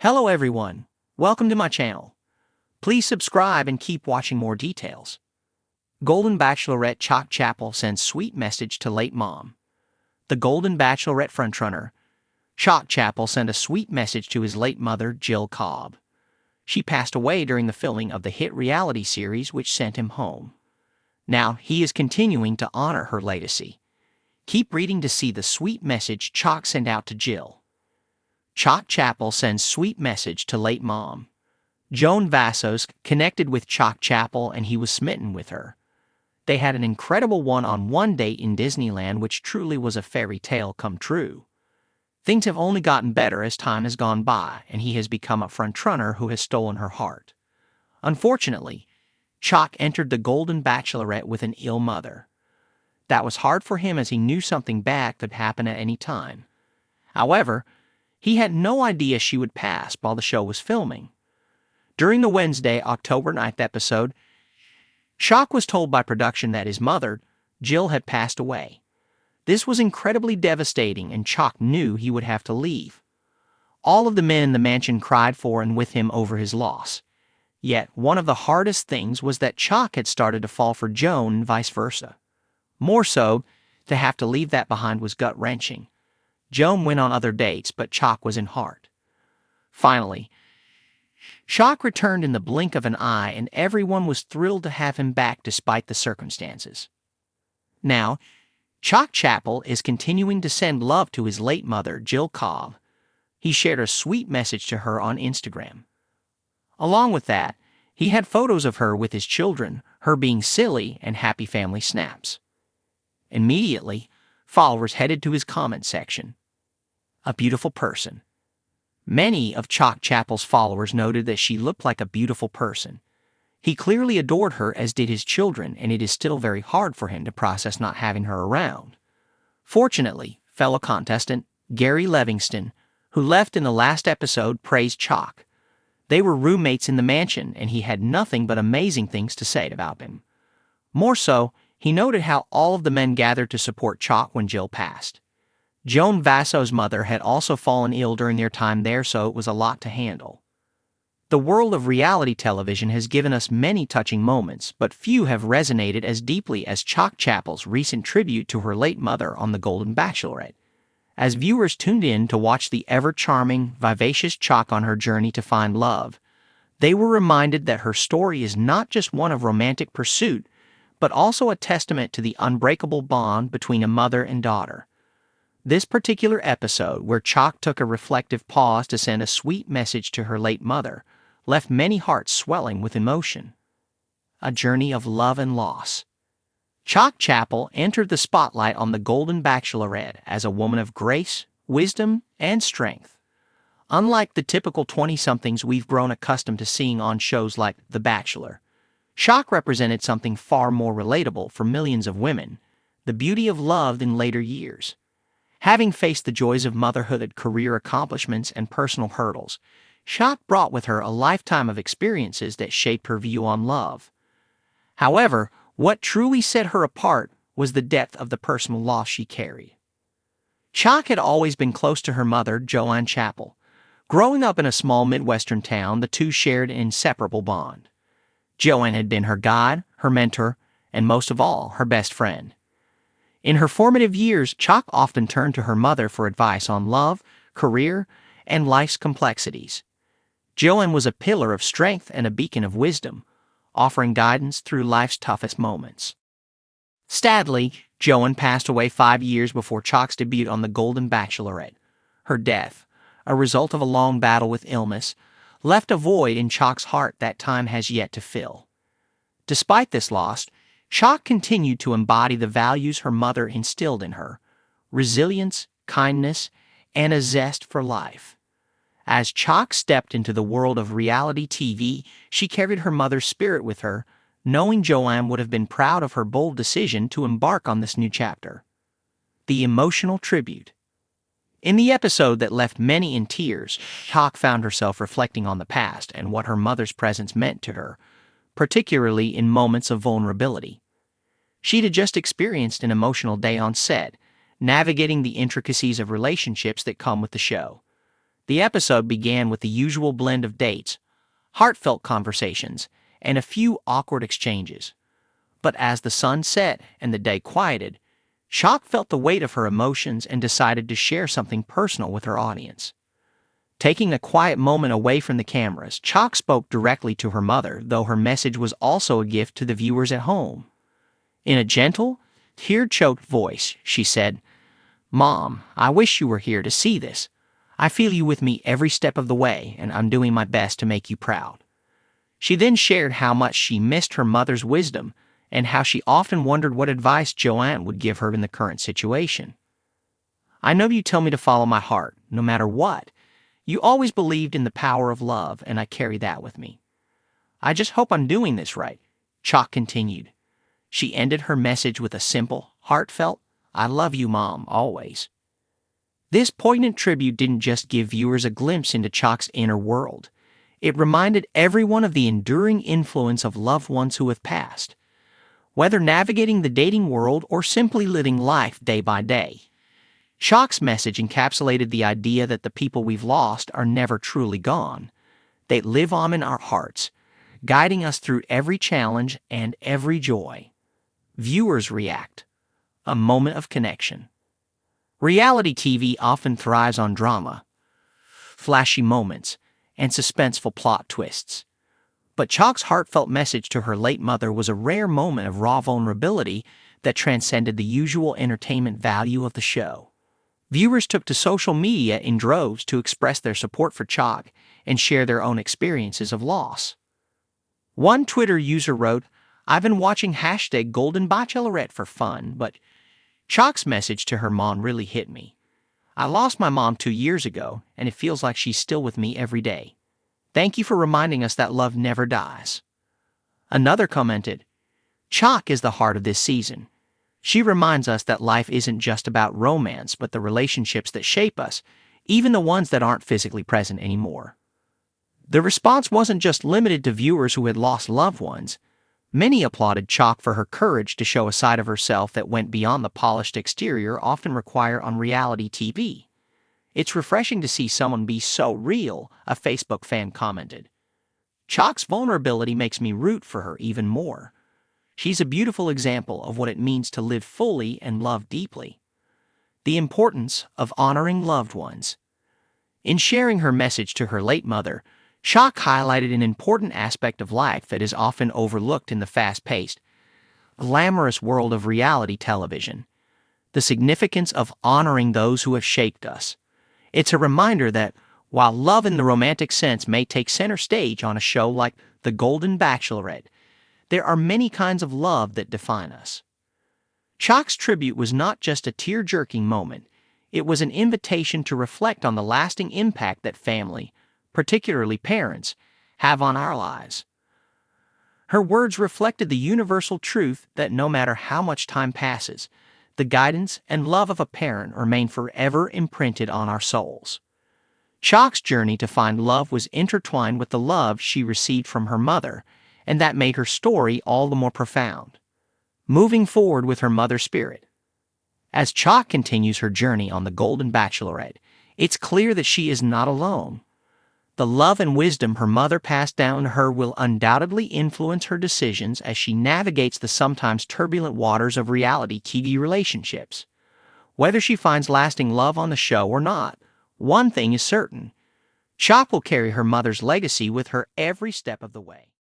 Hello everyone, welcome to my channel. Please subscribe and keep watching more details. Golden Bachelorette Chock Chapple sends sweet message to late mom. The Golden Bachelorette frontrunner, Chock Chapple, sent a sweet message to his late mother, Jill Cobb. She passed away during the filming of the hit reality series which sent him home. Now he is continuing to honor her legacy. Keep reading to see the sweet message Chock sent out to Jill. Chock Chapple sends sweet message to late mom. Joan Vassos connected with Chock Chapple and he was smitten with her. They had an incredible one-on-one date in Disneyland which truly was a fairy tale come true. Things have only gotten better as time has gone by and he has become a frontrunner who has stolen her heart. Unfortunately, Chock entered the Golden Bachelorette with an ill mother. That was hard for him as he knew something bad could happen at any time. However, he had no idea she would pass while the show was filming. During the Wednesday, October 9th episode, Chock was told by production that his mother, Jill, had passed away. This was incredibly devastating and Chock knew he would have to leave. All of the men in the mansion cried for and with him over his loss. Yet, one of the hardest things was that Chock had started to fall for Joan and vice versa. More so, to have to leave that behind was gut-wrenching. Joan went on other dates, but Chock was in heart. Finally, Chock returned in the blink of an eye and everyone was thrilled to have him back despite the circumstances. Now, Chock Chapple is continuing to send love to his late mother, Jill Cobb. He shared a sweet message to her on Instagram. Along with that, he had photos of her with his children, her being silly, and happy family snaps. Immediately, followers headed to his comment section. A beautiful person. Many of Chock Chapple's followers noted that she looked like a beautiful person. He clearly adored her as did his children, and it is still very hard for him to process not having her around. Fortunately, fellow contestant Gary Livingston, who left in the last episode, praised Chock. They were roommates in the mansion, and he had nothing but amazing things to say about him. More so, he noted how all of the men gathered to support Chock when Jill passed. Joan Vassos' mother had also fallen ill during their time there, so it was a lot to handle. The world of reality television has given us many touching moments, but few have resonated as deeply as Chock Chapple's recent tribute to her late mother on The Golden Bachelorette. As viewers tuned in to watch the ever-charming, vivacious Chock on her journey to find love, they were reminded that her story is not just one of romantic pursuit, but also a testament to the unbreakable bond between a mother and daughter. This particular episode, where Chock took a reflective pause to send a sweet message to her late mother, left many hearts swelling with emotion. A journey of love and loss. Chock Chapple entered the spotlight on The Golden Bachelorette as a woman of grace, wisdom, and strength. Unlike the typical 20-somethings we've grown accustomed to seeing on shows like The Bachelor, Chock represented something far more relatable for millions of women, the beauty of love in later years. Having faced the joys of motherhood, career accomplishments, and personal hurdles, Chock brought with her a lifetime of experiences that shaped her view on love. However, what truly set her apart was the depth of the personal loss she carried. Chock had always been close to her mother, Joanne Chapple. Growing up in a small Midwestern town, the two shared an inseparable bond. Joanne had been her guide, her mentor, and most of all, her best friend. In her formative years, Chock often turned to her mother for advice on love, career, and life's complexities. Joanne was a pillar of strength and a beacon of wisdom, offering guidance through life's toughest moments. Sadly, Joanne passed away 5 years before Chock's debut on The Golden Bachelorette. Her death, a result of a long battle with illness, left a void in Chock's heart that time has yet to fill. Despite this loss, Chock continued to embody the values her mother instilled in her: resilience, kindness, and a zest for life. As Chock stepped into the world of reality TV, she carried her mother's spirit with her, knowing Joanne would have been proud of her bold decision to embark on this new chapter. The emotional tribute. In the episode that left many in tears, Chock found herself reflecting on the past and what her mother's presence meant to her, particularly in moments of vulnerability. She'd had just experienced an emotional day on set, navigating the intricacies of relationships that come with the show. The episode began with the usual blend of dates, heartfelt conversations, and a few awkward exchanges. But as the sun set and the day quieted, Chock felt the weight of her emotions and decided to share something personal with her audience. Taking a quiet moment away from the cameras, Chock spoke directly to her mother, though her message was also a gift to the viewers at home. In a gentle, tear-choked voice, she said, "Mom, I wish you were here to see this. I feel you with me every step of the way, and I'm doing my best to make you proud." She then shared how much she missed her mother's wisdom and how she often wondered what advice Joanne would give her in the current situation. "I know you tell me to follow my heart, no matter what. You always believed in the power of love, and I carry that with me. I just hope I'm doing this right," Chock continued. She ended her message with a simple, heartfelt, "I love you, Mom, always." This poignant tribute didn't just give viewers a glimpse into Chock's inner world. It reminded everyone of the enduring influence of loved ones who have passed. Whether navigating the dating world or simply living life day by day, Chock's message encapsulated the idea that the people we've lost are never truly gone. They live on in our hearts, guiding us through every challenge and every joy. Viewers react. A moment of connection. Reality TV often thrives on drama, flashy moments, and suspenseful plot twists. But Chock's heartfelt message to her late mother was a rare moment of raw vulnerability that transcended the usual entertainment value of the show. Viewers took to social media in droves to express their support for Chock and share their own experiences of loss. One Twitter user wrote, "I've been watching #Golden Bachelorette for fun, but Chock's message to her mom really hit me. I lost my mom 2 years ago, and it feels like she's still with me every day. Thank you for reminding us that love never dies." Another commented, "Chock is the heart of this season. She reminds us that life isn't just about romance, but the relationships that shape us, even the ones that aren't physically present anymore." The response wasn't just limited to viewers who had lost loved ones. Many applauded Chock for her courage to show a side of herself that went beyond the polished exterior often required on reality TV. "It's refreshing to see someone be so real," a Facebook fan commented. "Chock's vulnerability makes me root for her even more. She's a beautiful example of what it means to live fully and love deeply." The importance of honoring loved ones. In sharing her message to her late mother, Chock highlighted an important aspect of life that is often overlooked in the fast-paced, glamorous world of reality television: the significance of honoring those who have shaped us. It's a reminder that, while love in the romantic sense may take center stage on a show like The Golden Bachelorette, there are many kinds of love that define us. Chock's tribute was not just a tear-jerking moment, it was an invitation to reflect on the lasting impact that family, particularly parents, have on our lives. Her words reflected the universal truth that no matter how much time passes, the guidance and love of a parent remain forever imprinted on our souls. Chock's journey to find love was intertwined with the love she received from her mother, and that made her story all the more profound. Moving forward with her mother's spirit. As Chock continues her journey on The Golden Bachelorette, it's clear that she is not alone. The love and wisdom her mother passed down to her will undoubtedly influence her decisions as she navigates the sometimes turbulent waters of reality TV relationships. Whether she finds lasting love on the show or not, one thing is certain: Chock will carry her mother's legacy with her every step of the way.